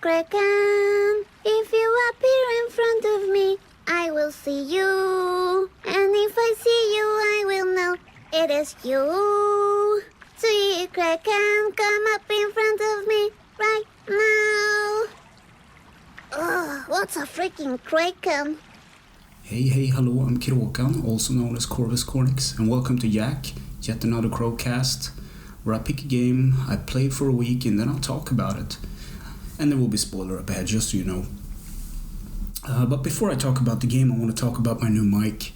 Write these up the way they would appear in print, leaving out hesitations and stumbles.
Kraken. If you appear in front of me, I will see you. And if I see you, I will know it is you. See Kraken, come up in front of me right now. Ugh, what's a freaking Kraken? Hey, hello, I'm Kråkan, also known as Corvus Cornix, and welcome to YACC, yet another Crowcast, where I pick a game, I play for a week, and then I'll talk about it. And there will be spoiler up ahead, just so you know. But before I talk about the game, I want to talk about my new mic.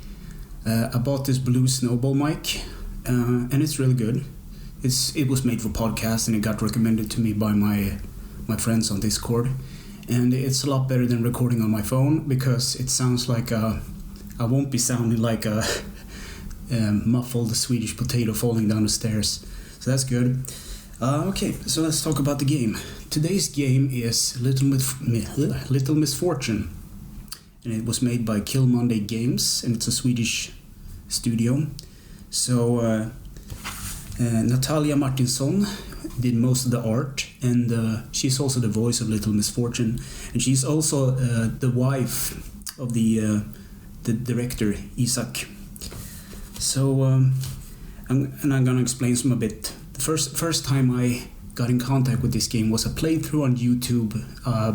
I bought this blue snowball mic, and it's really good. It was made for podcasts, and it got recommended to me by my friends on Discord. And it's a lot better than recording on my phone, because it sounds like I won't be sounding like a muffled Swedish potato falling down the stairs. So that's good. Okay, so let's talk about the game. Today's game is Little Misfortune. And it was made by Kill Monday Games, and it's a Swedish studio. So Natalia Martinsson did most of the art, and she's also the voice of Little Misfortune, and she's also the wife of the director YACC. So I'm gonna explain some a bit. The first time I got in contact with this game was a playthrough on YouTube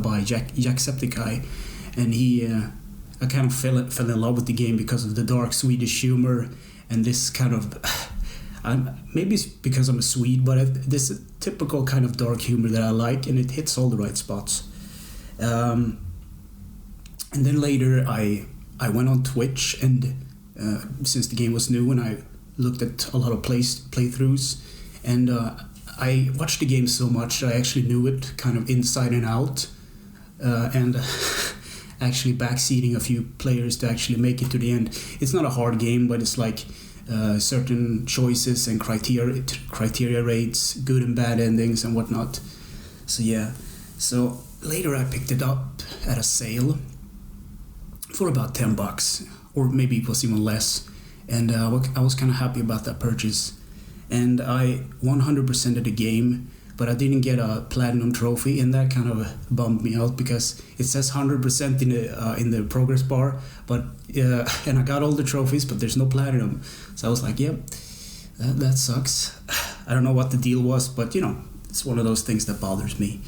by Jacksepticeye, and I kind of fell in love with the game because of the dark Swedish humor and this kind of. Maybe it's because I'm a Swede, but this typical kind of dark humor that I like, and it hits all the right spots. And then later I went on Twitch, and since the game was new, and I looked at a lot of playthroughs, and I watched the game so much I actually knew it kind of inside and out, and actually backseating a few players to actually make it to the end. It's not a hard game, but it's like certain choices and criteria rates, good and bad endings and whatnot. So yeah, so later I picked it up at a sale for about $10, or maybe it was even less, and I was kind of happy about that purchase. And I 100%ed the game, but I didn't get a platinum trophy, and that kind of bummed me out because it says 100% in the progress bar, but and I got all the trophies, but there's no platinum. So I was like, yep, that sucks. I don't know what the deal was, but it's one of those things that bothers me.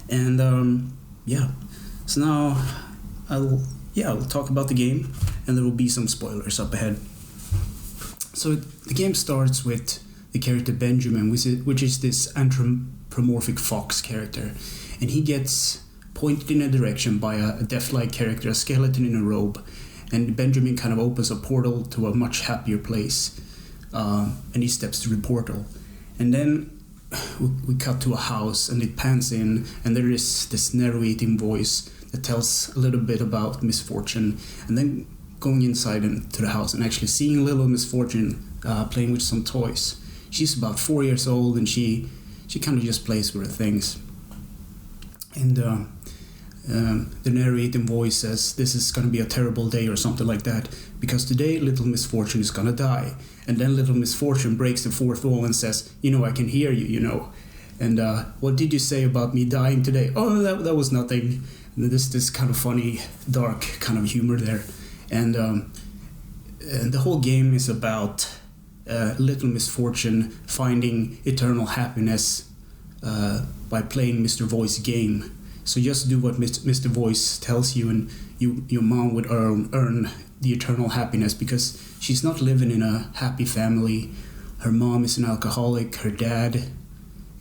And yeah, so now I'll talk about the game, and there will be some spoilers up ahead. So the game starts with the character Benjamin, which is this anthropomorphic fox character, and he gets pointed in a direction by a death-like character, a skeleton in a robe, and Benjamin kind of opens a portal to a much happier place, and he steps through the portal, and then we cut to a house, and it pans in, and there is this narrating voice that tells a little bit about Misfortune, and then going inside into the house and actually seeing Little Misfortune playing with some toys. She's about 4 years old, and she kind of just plays with her things. And the narrating voice says this is going to be a terrible day or something like that, because today Little Misfortune is going to die. And then Little Misfortune breaks the fourth wall and says, I can hear you, And what did you say about me dying today? Oh, that was nothing. And this kind of funny, dark kind of humor there. And the whole game is about Little Misfortune finding eternal happiness by playing Mr. Voice's game. So just do what Mr. Voice tells you, and your mom would earn the eternal happiness, because she's not living in a happy family. Her mom is an alcoholic. Her dad,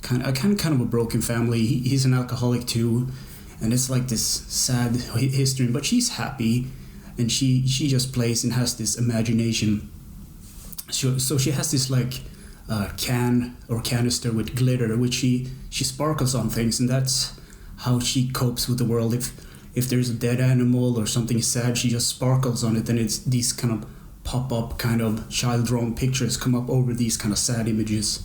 kind of a broken family. He's an alcoholic too, and it's like this sad history. But she's happy, and she just plays and has this imagination. So she has this like can or canister with glitter, which she sparkles on things, and that's how she copes with the world. If there's a dead animal or something sad, she just sparkles on it, and it's these kind of pop-up kind of child-drawn pictures come up over these kind of sad images.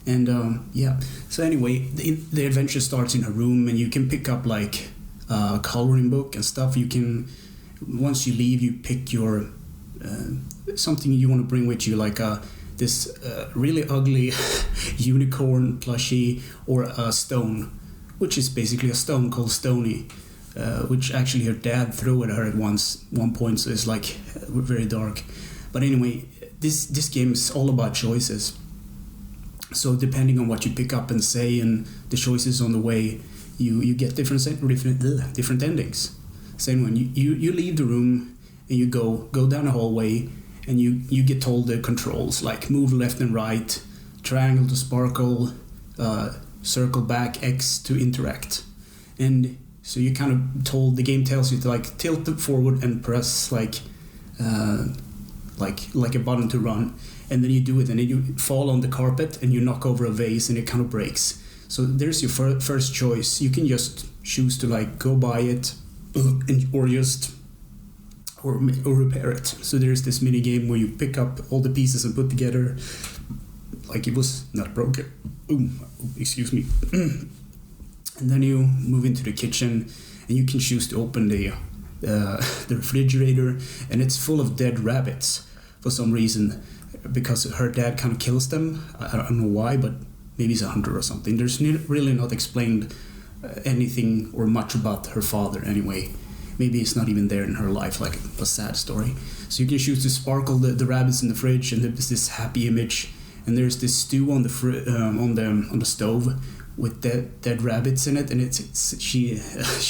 And yeah, so anyway, the adventure starts in a room, and you can pick up like a coloring book and stuff. You can, once you leave, you pick your something you want to bring with you, like this really ugly unicorn plushie or a stone which is basically a stone called Stony, which actually her dad threw at her at one point, so it's like very dark. But anyway, this game is all about choices. So depending on what you pick up and say and the choices on the way, you get different endings. Same when you leave the room and you go down a hallway and you get told the controls, like move left and right, triangle to sparkle, circle back, X to interact. And so you kind of told, the game tells you to like tilt it forward and press like a button to run, and then you do it and then you fall on the carpet and you knock over a vase and it kind of breaks. So there's your first choice. You can just choose to like go by it or repair it. So there's this mini game where you pick up all the pieces and put together like it was not broken. Excuse me. And then you move into the kitchen and you can choose to open the refrigerator, and it's full of dead rabbits for some reason, because her dad kind of kills them. I don't know why, but maybe he's a hunter or something. There's really not explained anything or much about her father anyway. Maybe it's not even there in her life, like a sad story. So you can choose to sparkle the rabbits in the fridge, and there's this happy image. And there's this stew on the stove with dead rabbits in it, and she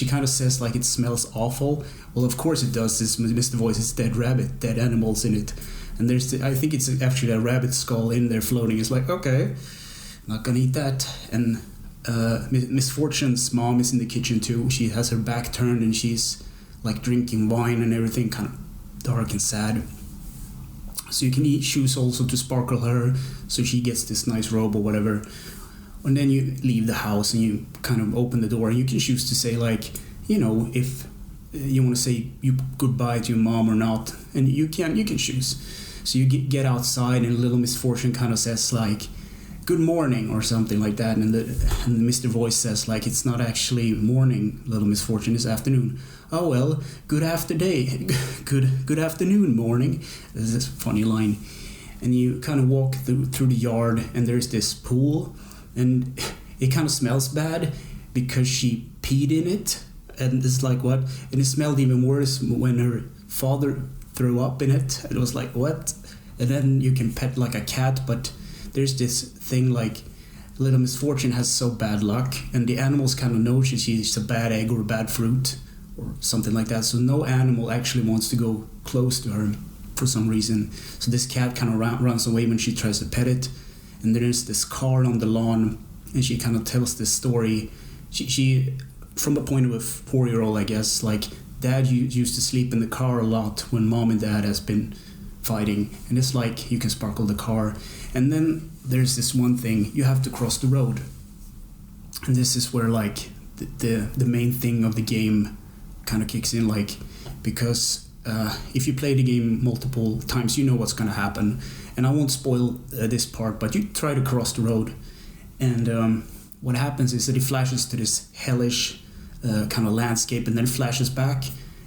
kind of says like it smells awful. Well, of course it does. This Mr. Voice is dead rabbit, dead animals in it, and I think it's actually a rabbit skull in there floating. It's like, okay, not gonna eat that. And Misfortune's mom is in the kitchen too. She has her back turned and she's like drinking wine and everything, kind of dark and sad. So you can choose also to sparkle her, so she gets this nice robe or whatever. And then you leave the house and you kind of open the door and you can choose to say like, you know, if you want to say goodbye to your mom or not, and you can choose. So you get outside and Little Misfortune kind of says like, good morning or something like that, and the Mr. Voice says like, it's not actually morning, Little Misfortune, it's afternoon. Oh well, good afternoon, morning. This is a funny line. And you kind of walk through the yard and there's this pool, and it kind of smells bad because she peed in it, and it's like, what? And it smelled even worse when her father threw up in it. It was like, what? And then you can pet like a cat, but there's this thing like Little Misfortune has so bad luck, and the animals kind of know she's a bad egg or a bad fruit or something like that. So no animal actually wants to go close to her for some reason. So this cat kind of runs away when she tries to pet it. And there's this car on the lawn, and she kind of tells this story. She from a point of a 4-year-old, I guess, like, Dad used to sleep in the car a lot when Mom and Dad has been fighting. And it's like you can sparkle the car. And then there's this one thing, you have to cross the road. And this is where like the main thing of the game kind of kicks in, like, because if you play the game multiple times, you know what's going to happen. And I won't spoil this part, but you try to cross the road, and what happens is that it flashes to this hellish kind of landscape, and then it flashes back,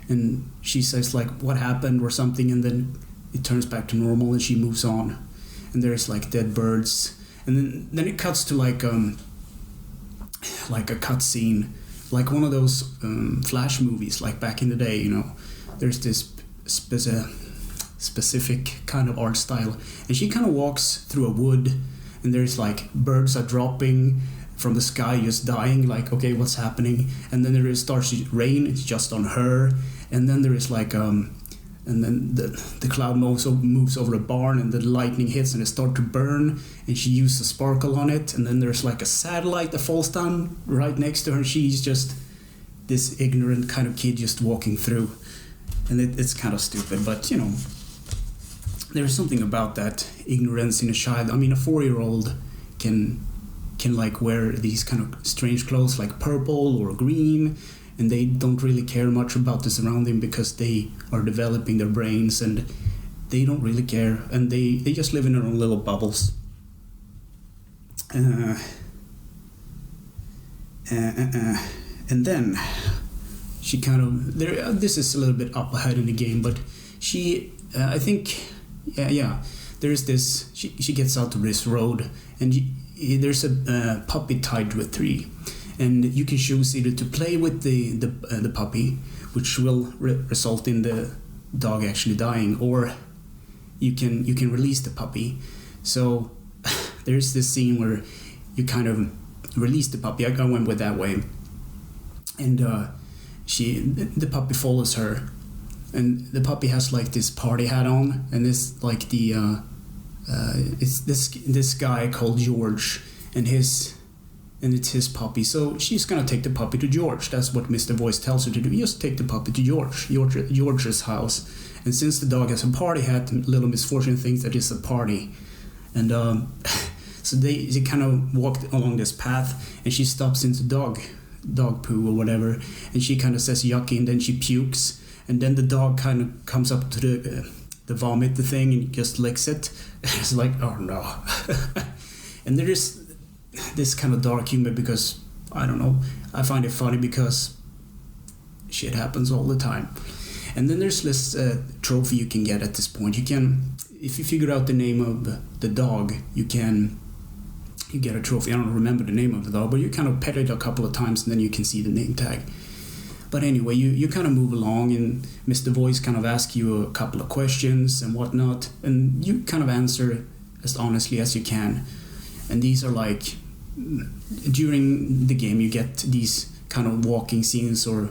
and she says like, what happened or something, and then it turns back to normal and she moves on, and there's like dead birds, and then it cuts to like a cut scene, like one of those Flash movies, like back in the day, you know. There's this specific kind of art style, and she kind of walks through a wood, and there's like birds are dropping from the sky, just dying, like, okay, what's happening? And then there starts to rain, it's just on her, and then there is like and then the cloud moves over a barn, and the lightning hits and it starts to burn, and she uses a sparkle on it, and then there's like a satellite that falls down right next to her, and she's just this ignorant kind of kid just walking through. And it's kind of stupid, but, you know, there's something about that ignorance in a child. I mean, a 4-year-old can like wear these kind of strange clothes like purple or green, and they don't really care much about the surrounding because they are developing their brains, and they don't really care, and they just live in their own little bubbles. And then she kind of this is a little bit up ahead in the game, but she I think there's this, she gets out to this road, and there's a puppy tied to a tree, and you can choose either to play with the puppy, which will result in the dog actually dying, or you can release the puppy. So there's this scene where you kind of release the puppy. I went with that way, and the puppy follows her, and the puppy has like this party hat on, and it's like it's this guy called George, and it's his puppy. So she's gonna take the puppy to George. That's what Mr. Voice tells her to do. Just take the puppy to George's house. And since the dog has a party hat, Little Misfortune thinks that it's a party. And so they kind of walked along this path, and she stops into dog poo or whatever, and she kind of says yucky, and then she pukes, and then the dog kind of comes up to the vomit, the thing, and just licks it. It's like, oh no. And there is this kind of dark humor because, I don't know, I find it funny because shit happens all the time. And then there's this trophy you can get at this point. You can, if you figure out the name of the dog, you get a trophy. I don't remember the name of the dog, but you kind of pet it a couple of times and then you can see the name tag. But anyway, you kind of move along, and Mr. Voice kind of asks you a couple of questions and whatnot, and you kind of answer as honestly as you can. And these are like, during the game you get these kind of walking scenes, and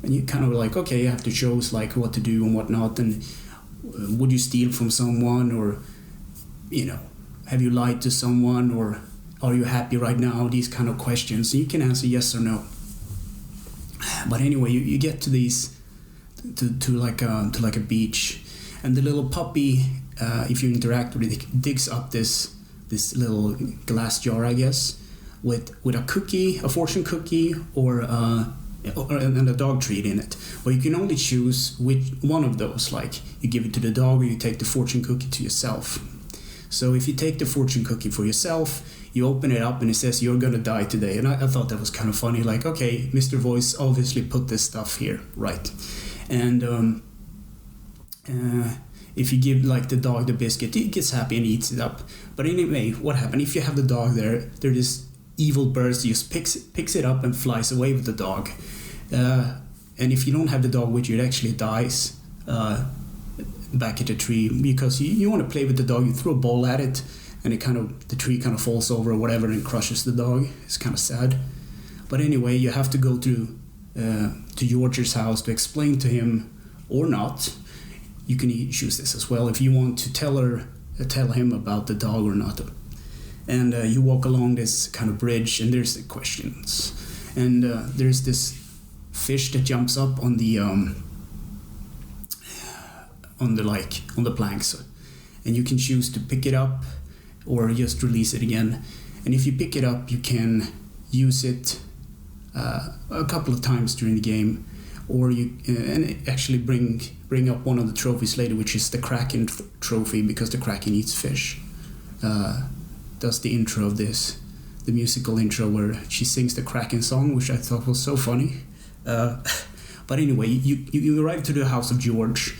you kind of like, okay, you have to choose like what to do and whatnot, and would you steal from someone, or, you know, have you lied to someone, or are you happy right now? These kind of questions. So you can answer yes or no. But anyway, you get to these to like a beach, and the little puppy, if you interact with it digs up this little glass jar, I guess, with a cookie, a fortune cookie, and a dog treat in it. But you can only choose which one of those. Like, you give it to the dog, or you take the fortune cookie to yourself. So if you take the fortune cookie for yourself, you open it up and it says you're gonna die today. And I thought that was kind of funny. Like, okay, Mr. Voice obviously put this stuff here, right? And if you give like the dog the biscuit, it gets happy and eats it up. But anyway, what happened if you have the dog there? There's this evil bird just picks it up and flies away with the dog. And if you don't have the dog with you, it actually dies back at the tree, because you want to play with the dog. You throw a ball at it, and the tree kind of falls over or whatever and crushes the dog. It's kind of sad. But anyway, you have to go to George's house to explain to him, or not. You can choose this as well if you want to tell him about the dog or not. And you walk along this kind of bridge, and there's the questions. And there's this fish that jumps up on the planks, and you can choose to pick it up or just release it again. And if you pick it up, you can use it a couple of times during the game, or you and actually bring up one of the trophies later, which is the Kraken Trophy, because the Kraken eats fish. Does the intro of this, the musical intro where she sings the Kraken song, which I thought was so funny. But anyway, you arrive to the house of George,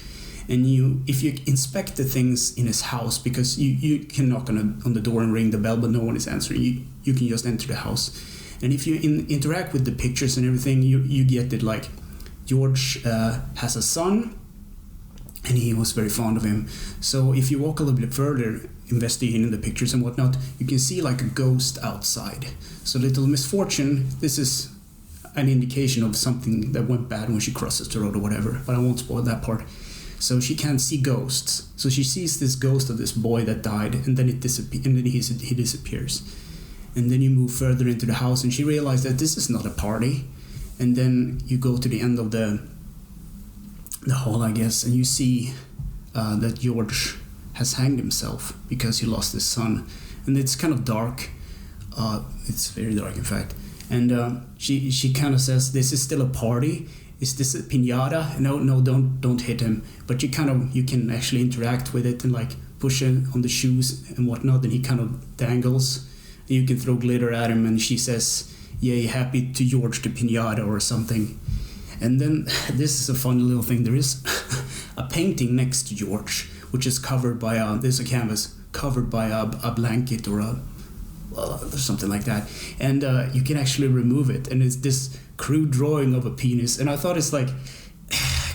and if you inspect the things in his house, because you can knock on the door and ring the bell, but no one is answering, you can just enter the house. And if you interact with the pictures and everything, you get it like George has a son, and he was very fond of him. So if you walk a little bit further, investigating the pictures and whatnot, you can see like a ghost outside. So Little Misfortune, this is an indication of something that went bad when she crosses the road or whatever, but I won't spoil that part. So she can't see ghosts. So she sees this ghost of this boy that died, and then he disappears. And then you move further into the house, and she realizes that this is not a party. And then you go to the end of the hall, I guess, and you see that George has hanged himself because he lost his son. And it's kind of dark. It's very dark, in fact. And she kind of says, "This is still a party. Is this a piñata? No, don't hit him." But you can actually interact with it and like push him on the shoes and whatnot, and he kind of dangles. And you can throw glitter at him, and she says, "Yay, happy to George the piñata," or something. And then this is a fun little thing. There is a painting next to George, which is covered by there's a canvas covered by a blanket or something like that, and you can actually remove it, and it's this crude drawing of a penis, and I thought it's like,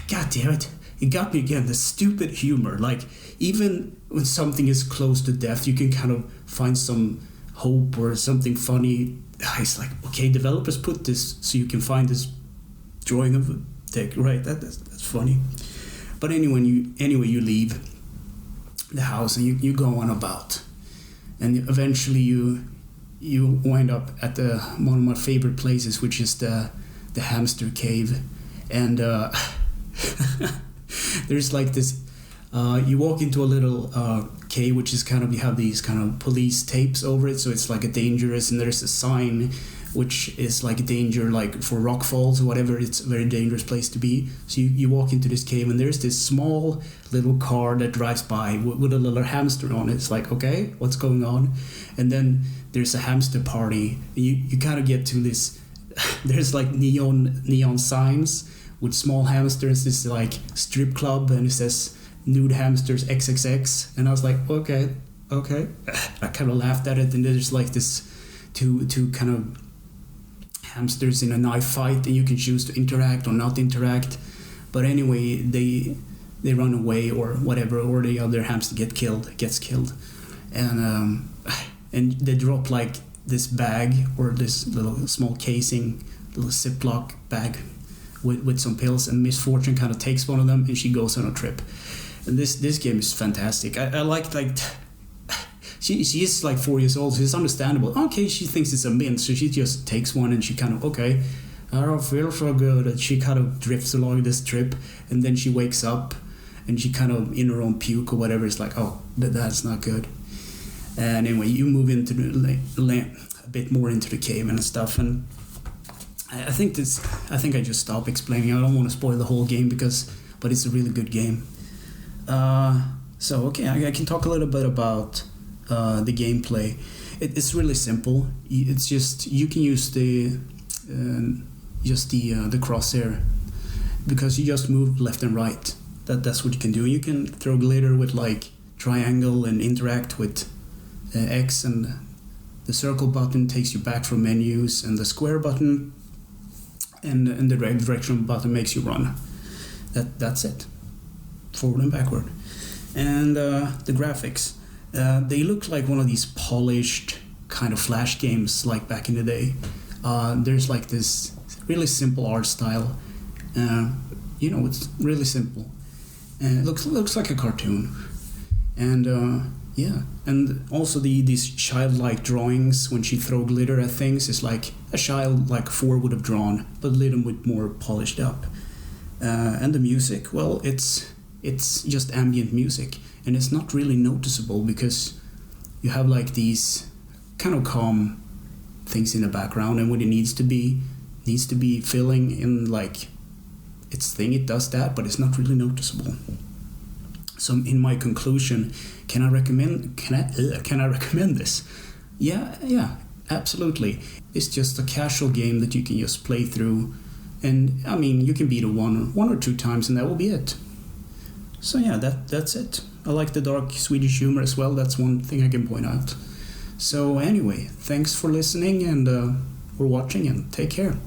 God damn it, it got me again, the stupid humor. Like, even when something is close to death, you can kind of find some hope or something funny. It's like, okay, developers put this so you can find this drawing of a dick, right? That's funny. But anyway, you leave the house and you go on about, and eventually you wind up at one of my favorite places, which is the hamster cave, and there's like this. You walk into a little cave, which is kind of, you have these kind of police tapes over it, so it's like a dangerous, and there's a sign which is like a danger, like for rock falls or whatever, it's a very dangerous place to be. So you walk into this cave, and there's this small little car that drives by with a little hamster on it. It's like, okay, what's going on? And then there's a hamster party. You kind of get to this, there's like neon signs with small hamsters. This like strip club, and it says nude hamsters XXX, and I was like, okay. I kind of laughed at it, and there's like this two kind of hamsters in a knife fight, and you can choose to interact or not interact. But anyway, they run away or whatever, or the other hamster gets killed, and they drop like this bag or this little small casing, little Ziploc bag with some pills, and Misfortune kind of takes one of them, and she goes on a trip. And this game is fantastic. I like she is like 4 years old, so it's understandable. Okay, she thinks it's a mint, so she just takes one, and she kind of, okay, I don't feel so good. And she kind of drifts along this trip, and then she wakes up, and she kind of, in her own puke or whatever, it's like, oh, that's not good. And anyway, you move into a bit more into the cave and stuff, and I think I just stop explaining. I don't want to spoil the whole game but it's a really good game. So okay, I can talk a little bit about the gameplay. It's really simple. It's just, you can use the crosshair, because you just move left and right. That's what you can do. You can throw glitter with like triangle and interact with X, and the circle button takes you back from menus, and the square button and the right direction button makes you run. That's it, forward and backward. And the graphics, they look like one of these polished kind of flash games like back in the day. There's like this really simple art style. It's really simple, and it looks like a cartoon. And and also these childlike drawings, when she throw glitter at things, is like a child like 4 would have drawn, but a little bit more polished up. And the music, well, it's just ambient music, and it's not really noticeable, because you have like these kind of calm things in the background, and when it needs to be filling in like its thing, it does that, but it's not really noticeable. So in my conclusion, can I recommend this? Yeah, absolutely. It's just a casual game that you can just play through, and I mean, you can beat it one or two times, and that will be it. So yeah, that's it. I like the dark Swedish humor as well. That's one thing I can point out. So anyway, thanks for listening and for watching, and take care.